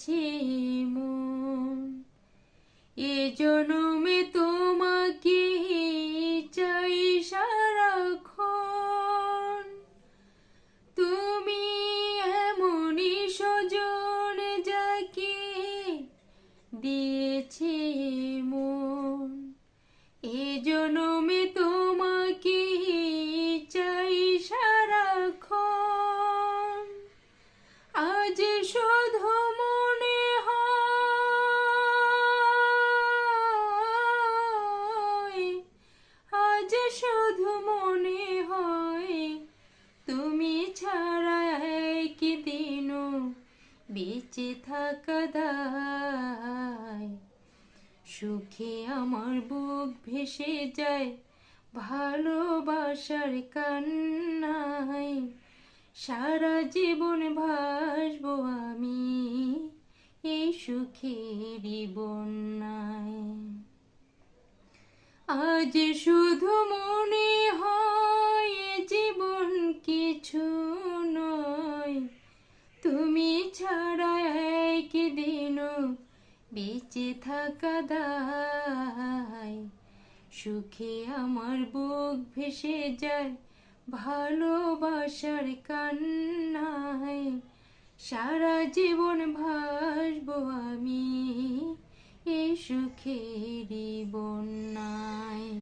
দিয়েছে মন। এ জনমে তোমাকে চাই সারাক্ষণ, তুমি এমনই সজন যাকে দিয়েছে মন। এ জনমে তোমাকে চাই সারাক্ষণ। আজ শুধু মনে হয়, আজ শুধু মনে হয়, তুমি ছাড়া একদিনও বেঁচে থাকা দায়। সুখে আমার বুক ভেসে যায় ভালোবাসার কান্নায়। সারা জীবন ভাসবো আমি এই সুখেরই বন্যায়। আজ শুধু মনে হয় এ জীবন কিছু নয়, তুমি ছাড়া একদিনও বেঁচে থাকা দায়। সুখে আমার বুক ভেসে যায় ভালোবাসার কান্নায়। সারা জীবন ভাসবো আমি এই সুখেরই বন্যায়।